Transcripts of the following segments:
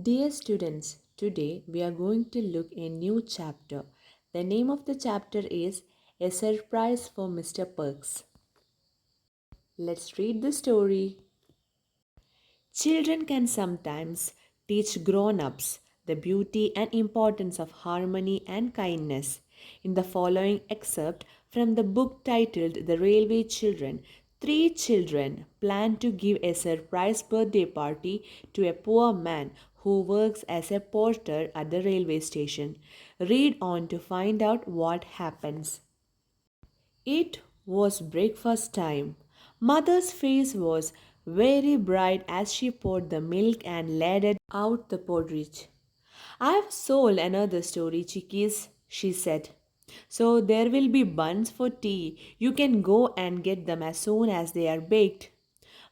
Dear students, today we are going to look a new chapter. The name of the chapter is A Surprise for Mr. Perks. Let's read the story. Children can sometimes teach grown-ups the beauty and importance of harmony and kindness. In the following excerpt from the book titled The Railway Children, three children plan to give a surprise birthday party to a poor man who works as a porter at the railway station. Read on to find out what happens. It was breakfast time. Mother's face was very bright as she poured the milk and ladled out the porridge. I've sold another story, chickies, she said. So there will be buns for tea. You can go and get them as soon as they are baked.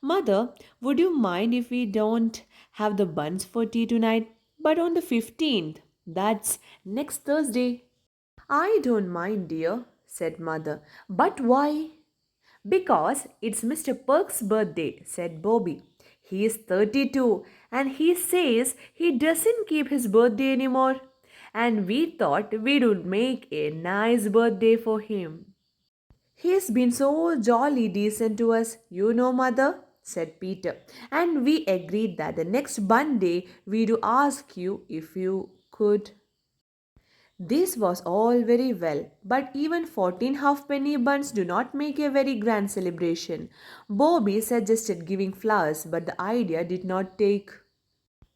Mother, would you mind if we don't have the buns for tea tonight, but on the 15th? That's next Thursday. I don't mind, dear, said Mother. But why? Because it's Mr. Perk's birthday, said Bobby. He is 32 and he says he doesn't keep his birthday anymore. And we thought we would make a nice birthday for him. He's been so jolly decent to us, you know, Mother, said Peter. And we agreed that the next Monday we do ask you if you could. This was all very well, but even 14 halfpenny buns do not make a very grand celebration. Bobby suggested giving flowers, but the idea did not take.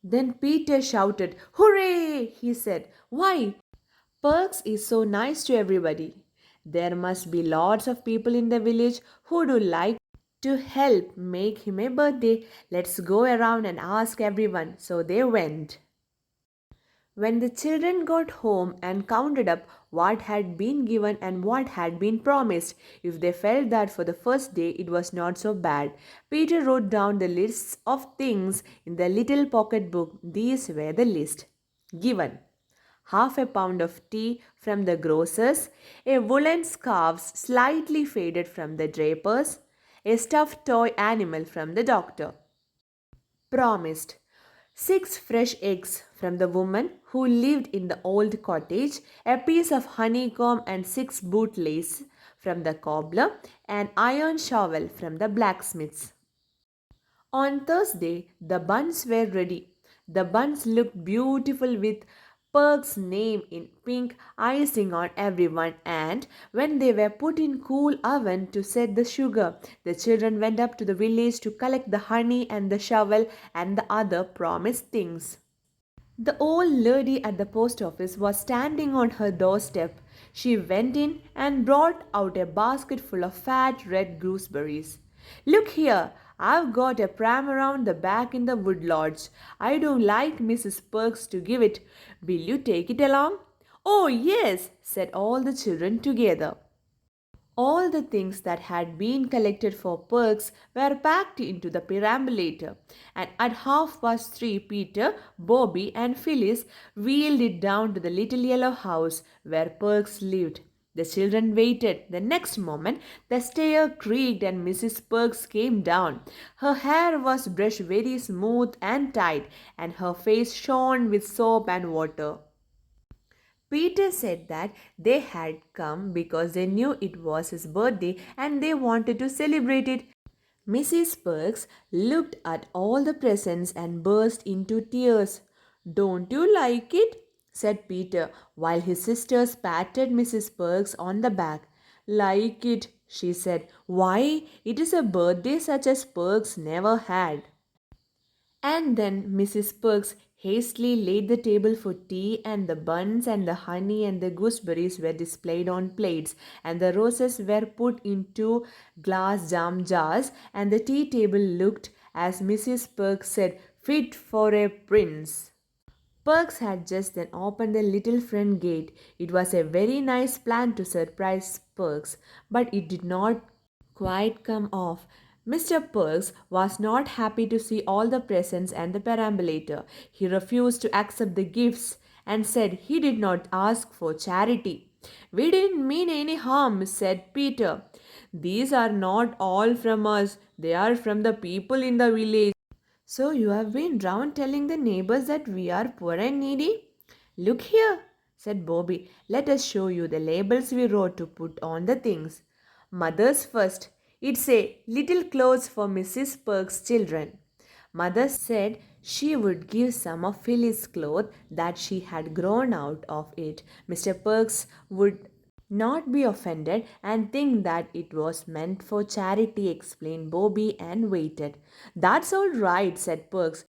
Then Peter shouted, "Hooray!" he said. "Why? Perks is so nice to everybody. There must be lots of people in the village who do like to help make him a birthday. Let's go around and ask everyone." So they went. When the children got home and counted up what had been given and what had been promised, if they felt that for the first day it was not so bad, Peter wrote down the lists of things in the little pocket book. These were the list. Given: half a pound of tea from the grocer's, a woolen scarf slightly faded from the draper's, a stuffed toy animal from the doctor. Promised: 6 fresh eggs from the woman who lived in the old cottage, a piece of honeycomb and 6 bootlaces from the cobbler, an iron shovel from the blacksmith's. On Thursday, the buns were ready. The buns looked beautiful with Perk's name in pink icing on everyone, and when they were put in cool oven to set the sugar, the children went up to the village to collect the honey and the shovel and the other promised things. The old lady at the post office was standing on her doorstep. She went in and brought out a basket full of fat red gooseberries. "Look here, I've got a pram around the back in the wood lodge. I don't like Mrs. Perks to give it. Will you take it along?" "Oh, yes," said all the children together. All the things that had been collected for Perks were packed into the perambulator, and at 3:30 Peter, Bobby, and Phyllis wheeled it down to the little yellow house where Perks lived. The children waited. The next moment, the stair creaked and Mrs. Perks came down. Her hair was brushed very smooth and tight, and her face shone with soap and water. Peter said that they had come because they knew it was his birthday and they wanted to celebrate it. Mrs. Perks looked at all the presents and burst into tears. "Don't you like it?" said Peter, while his sisters patted Mrs. Perks on the back. "Like it," she said. "Why, it is a birthday such as Perks never had." And then Mrs. Perks hastily laid the table for tea, and the buns and the honey and the gooseberries were displayed on plates, and the roses were put into glass jam jars, and the tea table looked, as Mrs. Perks said, fit for a prince. Perks had just then opened the little front gate. It was a very nice plan to surprise Perks, but it did not quite come off. Mr. Perks was not happy to see all the presents and the perambulator. He refused to accept the gifts and said he did not ask for charity. "We didn't mean any harm," said Peter. "These are not all from us, they are from the people in the village. So you have been round telling the neighbors that we are poor and needy? Look here, said Bobby. Let us show you the labels we wrote to put on the things. Mother's first. It say little clothes for Mrs. Perk's children. Mother said she would give some of Phyllis' clothes that she had grown out of it. Mr. Perks would not be offended and think that it was meant for charity, explained Bobby and waited. That's all right, said Perks.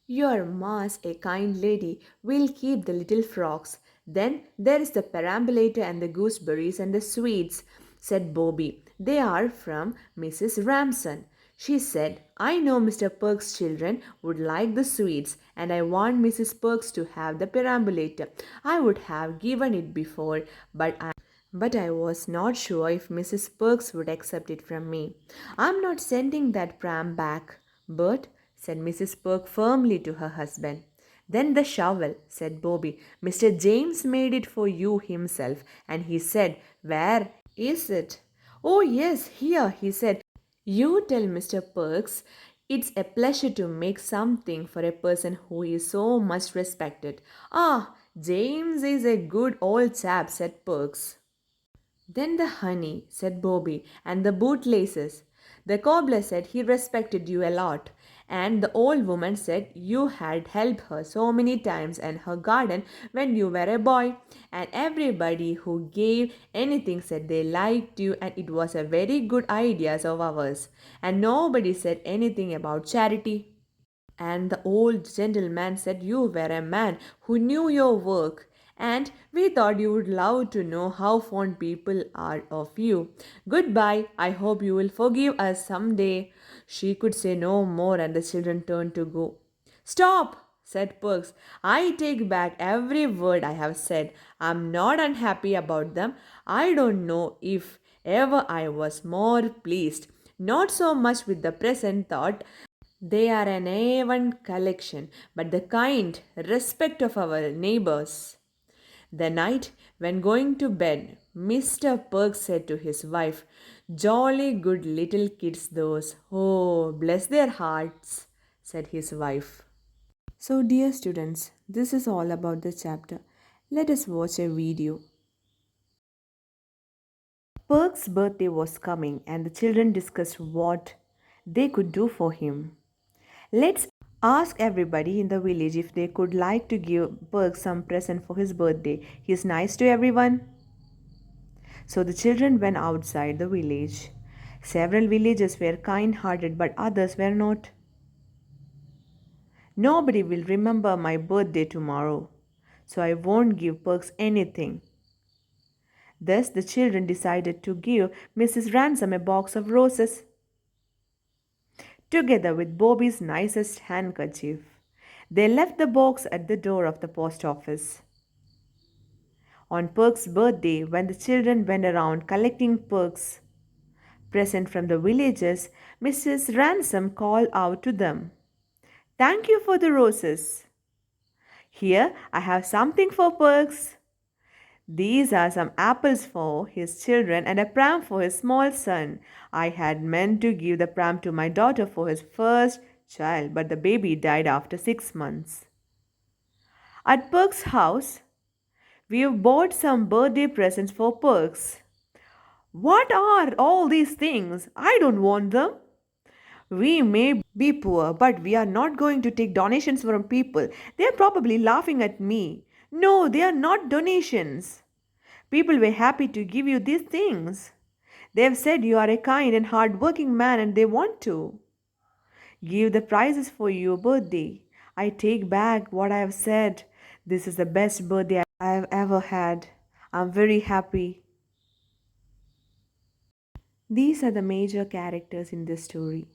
Your ma's a kind lady. We'll keep the little frogs. Then there is the perambulator and the gooseberries and the sweets, said Bobby. They are from Mrs. Ramson. She said, I know Mr. Perks' children would like the sweets, and I want Mrs. Perks to have the perambulator. I would have given it before, but I was not sure if Mrs. Perks would accept it from me. I'm not sending that pram back, Bert, said Mrs. Perk firmly to her husband. Then the shovel, said Bobby. Mr. James made it for you himself, and he said, where is it? Oh, yes, here, he said. You tell Mr. Perks it's a pleasure to make something for a person who is so much respected. Ah, James is a good old chap, said Perks. Then the honey, said Bobby, and the bootlaces. The cobbler said he respected you a lot, and the old woman said you had helped her so many times in her garden when you were a boy, and everybody who gave anything said they liked you and it was a very good idea of ours, and nobody said anything about charity. And the old gentleman said you were a man who knew your work, and we thought you would love to know how fond people are of you. Goodbye. I hope you will forgive us some day. She could say no more, and the children turned to go. Stop, said Perks. I take back every word I have said. I'm not unhappy about them. I don't know if ever I was more pleased. Not so much with the present thought they are an A1 collection, but the kind respect of our neighbors. The night when going to bed, Mr. Perks said to his wife, Jolly good little kids those. Oh, bless their hearts, said his wife. So, dear students, this is all about the chapter. Let us watch a video. Perk's birthday was coming, and the children discussed what they could do for him. Let's ask everybody in the village if they could like to give Perk some present for his birthday. He is nice to everyone. So the children went outside the village. Several villagers were kind hearted, but others were not. Nobody will remember my birthday tomorrow, so I won't give Perks anything. Thus, the children decided to give Mrs. Ransom a box of roses, together with Bobby's nicest handkerchief. They left the box at the door of the post office. On Perk's birthday, when the children went around collecting Perk's present from the villagers, Mrs. Ransom called out to them, Thank you for the roses. Here I have something for Perks. These are some apples for his children and a pram for his small son. I had meant to give the pram to my daughter for his first child, but the baby died after 6 months. At Perk's house, we've bought some birthday presents for Perks. What are all these things? I don't want them. We may be poor, but we are not going to take donations from people. They are probably laughing at me. No, they are not donations. People were happy to give you these things. They have said you are a kind and hard-working man and they want to give the prizes for your birthday. I take back what I have said. This is the best birthday I have ever had. I'm very happy. These are the major characters in this story.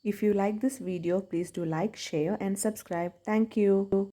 If you like this video, please do like, share and subscribe. Thank you.